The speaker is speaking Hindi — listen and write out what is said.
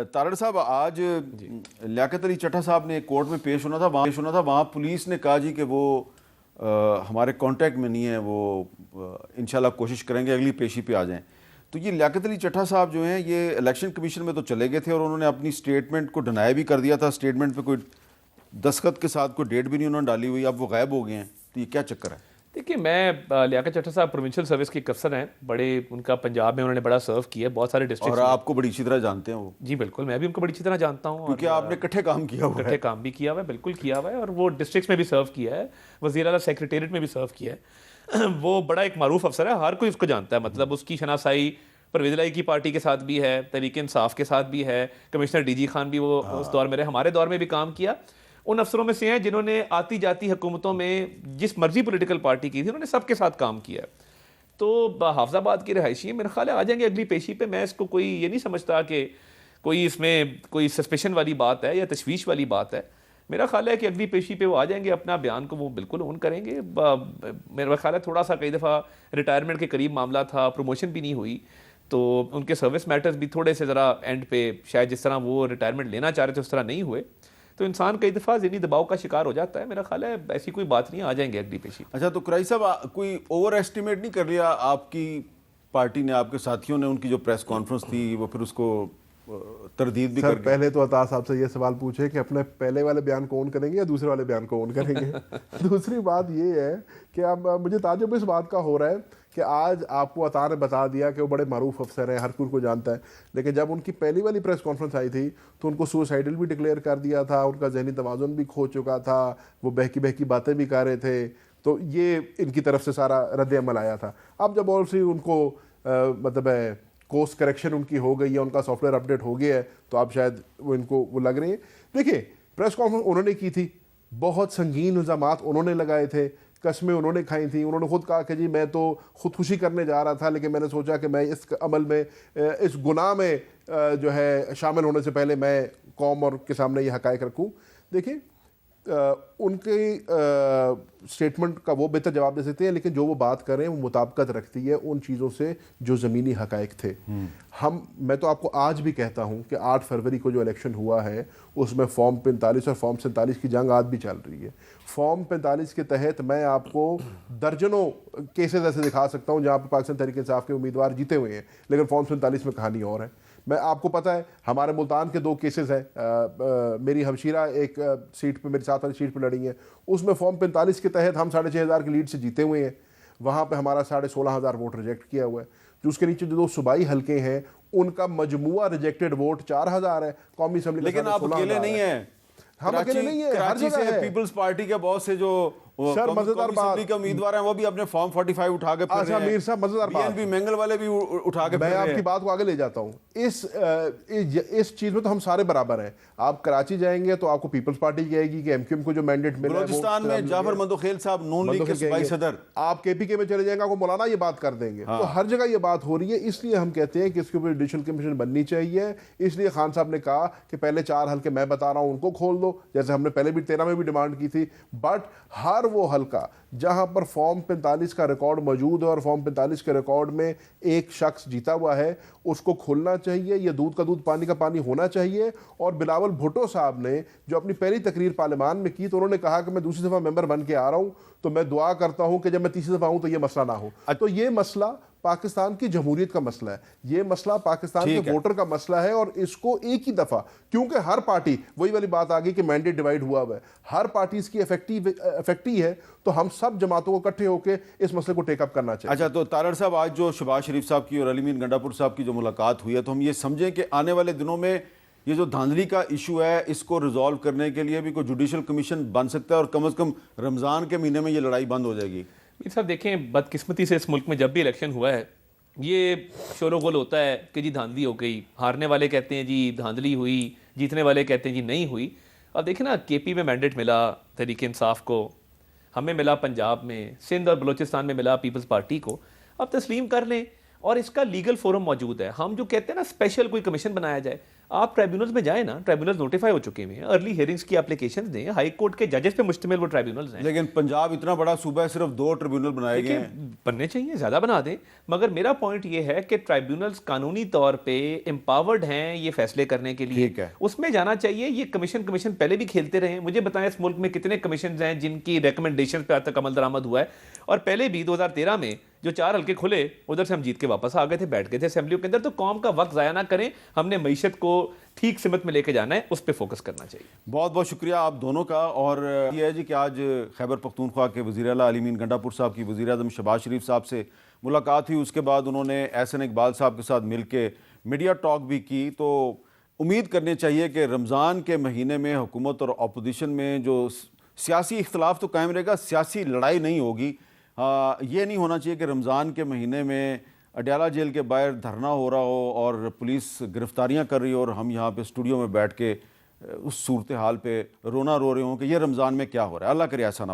तारड़ साहब, आज लियाकत अली चट्टा साहब ने कोर्ट में पेश होना था, वहाँ पुलिस ने कहा जी कि वो हमारे कांटेक्ट में नहीं है, वो इंशाल्लाह कोशिश करेंगे अगली पेशी पे आ जाएं। तो ये लियाकत अली चट्टा साहब जो हैं ये इलेक्शन कमीशन में तो चले गए थे और उन्होंने अपनी स्टेटमेंट को डिनाई भी कर दिया था। स्टेटमेंट पे कोई दस्तखत के साथ कोई डेट भी नहीं उन्होंने डाली हुई, अब वो गायब हो गए हैं। तो ये क्या चक्कर है? देखिए, मैं लियाकत चट्टा साहब प्रोविंशियल सर्विस के अफसर हैं, बड़े उनका पंजाब में उन्होंने बड़ा सर्व किया है, बहुत सारे डिस्ट्रिक्ट। और आपको बड़ी अच्छी तरह जानते हैं वो? जी बिल्कुल, मैं भी उनको बड़ी अच्छी तरह जानता हूँ, क्योंकि आपने इकट्ठे काम किया हुआ है। इकट्ठे काम भी किया हुआ है, बिल्कुल किया हुआ है, और वो डिस्ट्रिक्ट में भी सर्व किया है, वज़ीर आला सेक्रेटेरिएट में भी सर्व किया है। वो बड़ा एक मारूफ अफसर है, हर कोई उसको जानता है। मतलब उसकी शनासाई परवेज़ इलाही की पार्टी के साथ भी है, तहरीक इंसाफ के साथ भी है, कमिश्नर डीजी खान भी वो उस दौर में रहे, हमारे दौर में भी काम किया। उन अफसरों में से हैं जिन्होंने आती जाती हुकूमतों में जिस मर्जी पॉलिटिकल पार्टी की थी उन्होंने सबके साथ काम किया। तो हाफिजाबाद की रहायशी है, मेरा ख्याल है आ जाएंगे अगली पेशी पे। मैं इसको कोई ये नहीं समझता कि कोई इसमें कोई सस्पेशन वाली बात है या तशवीश वाली बात है। मेरा ख्याल है कि अगली पेशी पे वो आ जाएंगे, अपना बयान को वो बिल्कुल ऑन करेंगे। मेरा ख्याल है थोड़ा सा कई दफ़ा रिटायरमेंट के करीब मामला था, प्रमोशन भी नहीं हुई, तो उनके सर्विस मैटर्स भी थोड़े से ज़रा एंड पे शायद जिस तरह वो रिटायरमेंट लेना चाह रहे थे उस तरह नहीं हुए। तो इंसान कई दफ़ा ज़हनी दबाव का शिकार हो जाता है। मेरा ख्याल है ऐसी कोई बात नहीं, आ जाएंगे अगली पेशी। अच्छा, तो कुरैशी साहब, कोई ओवर एस्टिमेट नहीं कर लिया आपकी पार्टी ने, आपके साथियों ने? उनकी जो प्रेस कॉन्फ्रेंस थी वो फिर उसको तरदीद भी कर पहले तो अता साहब से ये सवाल पूछे कि अपने पहले वाले बयान को ऑन करेंगे या दूसरे वाले बयान को ऑन करेंगे। दूसरी बात ये है कि अब मुझे ताज्जुब इस बात का हो रहा है कि आज आपको अता ने बता दिया कि वो बड़े मारूफ अफसर हैं, हर कोई उनको जानता है, लेकिन जब उनकी पहली वाली प्रेस कॉन्फ्रेंस आई थी तो उनको सुसाइडल भी डिक्लेयर कर दिया था, उनका जहनी तवाज़ुन भी खो चुका था, वो बहकी बहकी बातें भी कर रहे थे। तो ये इनकी तरफ से सारा रद्द अमल आया था। अब जब ऑल्सो उनको मतलब है कोर्स करेक्शन उनकी हो गई है, उनका सॉफ्टवेयर अपडेट हो गया है, तो अब शायद वो इनको वो लग रही है। देखिए, प्रेस कॉन्फ्रेंस उन्होंने की थी, बहुत संगीन इल्ज़ामात उन्होंने लगाए थे, कस्में उन्होंने खाई थी। उन्होंने खुद कहा कि जी मैं तो खुदकुशी करने जा रहा था, लेकिन मैंने सोचा कि मैं इस अमल में, इस गुनाह में जो है शामिल होने से पहले मैं कौम और के सामने ये हक़ाइक़ रखूँ। देखिए, उनके स्टेटमेंट का वो बेहतर जवाब दे सकते हैं, लेकिन जो वो बात कर रहे हैं वो मुताबिकत रखती है उन चीज़ों से जो ज़मीनी हक़ाइक़ थे। मैं तो आपको आज भी कहता हूँ कि 8 फरवरी को जो इलेक्शन हुआ है उसमें फॉर्म 45 और फॉर्म 47 की जंग आज भी चल रही है। फॉर्म 45 के तहत मैं आपको दर्जनों केसेस ऐसे दिखा सकता हूँ जहाँ पर पाकिस्तान तहरीक इंसाफ के उम्मीदवार जीते हुए हैं, लेकिन फॉर्म 47 में कहानी और है। मैं आपको पता है हमारे मुल्तान के 2 केसेस हैं। मेरी हमशीरा एक सीट पे, मेरी साथ वाली सीट पे लड़ी है, उसमें फॉर्म 45 के तहत हम 6,500 की लीड से जीते हुए हैं। वहाँ पे हमारा 16,500 वोट रिजेक्ट किया हुआ है। जो उसके नीचे जो 2 सूबाई हल्के हैं उनका मजमुआ रिजेक्टेड वोट 4,000 है। कौमी असम्बली, लेकिन आप अकेले नहीं है, हम अकेले नहीं है, हर जगह है। पीपल्स पार्टी के बहुत से जो सर मजेदार बात के उम्मीदवार हैं वो भी अपने फॉर्म 45 उठा के अच्छा मीर साहब, मजेदार बात, बीएनपी मंगल वाले भी उठा के, मैं आपकी बात को आगे ले जाता हूँ। इस चीज में तो हम सारे बराबर हैं। आप कराची जाएंगे तो आपको पीपल्स पार्टी कहेगी कि एमक्यूएम को जो मैंडेट मिला है, बलूचिस्तान में जाफर मंदोखेल साहब नून लीग के सूबाई सदर, आप केपीके में चले जाएंगे आपको मौलाना ये बात कर देंगे। तो हर जगह ये बात हो रही है, इसलिए हम कहते हैं कि इसके ऊपर जुडिशल कमीशन बननी चाहिए। इसलिए खान साहब ने कहा कि पहले 4 हल्के मैं बता रहा हूँ उनको खोल दो, जैसे हमने पहले भी 13 में भी डिमांड की थी। बट हर वो हल्का जहां पर फॉर्म 45 का रिकॉर्ड मौजूद है और फॉर्म 45 के रिकॉर्ड में एक शख्स जीता हुआ है, उसको खोलना चाहिए। यह दूध का दूध पानी का पानी होना चाहिए। और बिलावल भुट्टो साहब ने जो अपनी पहली तकरीर पार्लियामान में की तो उन्होंने कहा कि मैं दूसरी दफ़ा मेंबर बन के आ रहा हूँ, तो मैं दुआ करता हूँ कि जब मैं तीसरी दफ़ा आऊँ तो ये मसला ना हो। तो ये मसला पाकिस्तान की जमहूरियत का मसला है, ये मसला पाकिस्तान के वोटर का मसला है। और इसको एक ही दफ़ा, क्योंकि हर पार्टी, वही वाली बात आ गई कि मैंडेट डिवाइड हुआ हुआ है, हर पार्टी इसकी इफेक्टिव है, तो हम सब जमातों को इकट्ठे होकर इस मसले को टेकअप करना चाहिए। अच्छा, तो तारड़ साहब, आज जो शहबाज शरीफ साहब की और अली मीन गंडापुर साहब की जो मुलाकात हुई है, तो हम ये समझें कि आने वाले दिनों में ये जो धांधली का इशू है इसको रिजॉल्व करने के लिए भी कोई जुडिशल कमीशन बन सकता है और कम से कम रमज़ान के महीने में ये लड़ाई बंद हो जाएगी? साहब देखें, बदकिस्मती से इस मुल्क में जब भी इलेक्शन हुआ है ये शोर गुल होता है कि जी धांधली हो गई। हारने वाले कहते हैं जी धांधली हुई, जीतने वाले कहते हैं जी नहीं हुई। अब देखें ना, केपी में मैंडेट मिला तहरीक इंसाफ को, हमें मिला पंजाब में, सिंध और बलूचिस्तान में मिला पीपल्स पार्टी को। अब तस्लीम कर लें, और इसका लीगल फोरम मौजूद है। हम जो कहते हैं ना स्पेशल कोई कमीशन बनाया जाए, आप ट्राइब्यूनल्स में जाए ना, ट्राइब्यूनल्स नोटिफाई हो चुके हैं, अर्ली हियरिंग्स की एप्लीकेशंस दें, हाई कोर्ट के जजेस पे मुश्तमिल वो ट्राइब्यूनल्स हैं। लेकिन पंजाब इतना बड़ा सूबा है, सिर्फ 2 ट्रिब्यूनल बनाए गए देखिए हैं। बनने चाहिए, ज़्यादा बना दें, मगर मेरा पॉइंट ये है कि ट्राइब्यूनल्स कानूनी तौर पे एम्पावर्ड हैं ये फैसले करने के लिए, ठीक है। उसमें जाना चाहिए। ये कमीशन पहले भी खेलते रहे हैं। मुझे बताएं इस मुल्क में कितने कमीशन हैं जिनकी रिकमेंडेशन पे आज तक अमल दरामद हुआ है, और पहले भी 2013 में जो 4 हल्के खुले उधर से हम जीत के वापस आ गए थे, बैठ गए थे असेंबलियों के अंदर। तो कौम का वक्त ज़ाया ना करें, हमने मईशत को ठीक सिमत में लेके जाना है, उस पर फोकस करना चाहिए। बहुत बहुत शुक्रिया आप दोनों का। और ये है जी कि आज खैबर पख्तूनख्वा के वज़ीर आला अली मीन गंडापुर साहब की वज़ीर आज़म शहबाज शरीफ साहब से मुलाकात हुई। उसके बाद उन्होंने एहसन इकबाल साहब के साथ मिल के मीडिया टॉक भी की। तो उम्मीद करनी चाहिए कि रमज़ान के महीने में हुकूमत और अपोजिशन में जो सियासी इख्तलाफ तो कायम रहेगा, सियासी लड़ाई नहीं होगी। ये नहीं होना चाहिए कि रमज़ान के महीने में अडयाला जेल के बाहर धरना हो रहा हो और पुलिस गिरफ्तारियां कर रही हो और हम यहाँ पे स्टूडियो में बैठ के उस सूरत हाल पे रोना रो रहे हों कि ये रमज़ान में क्या हो रहा है। अल्लाह करे ऐसा ना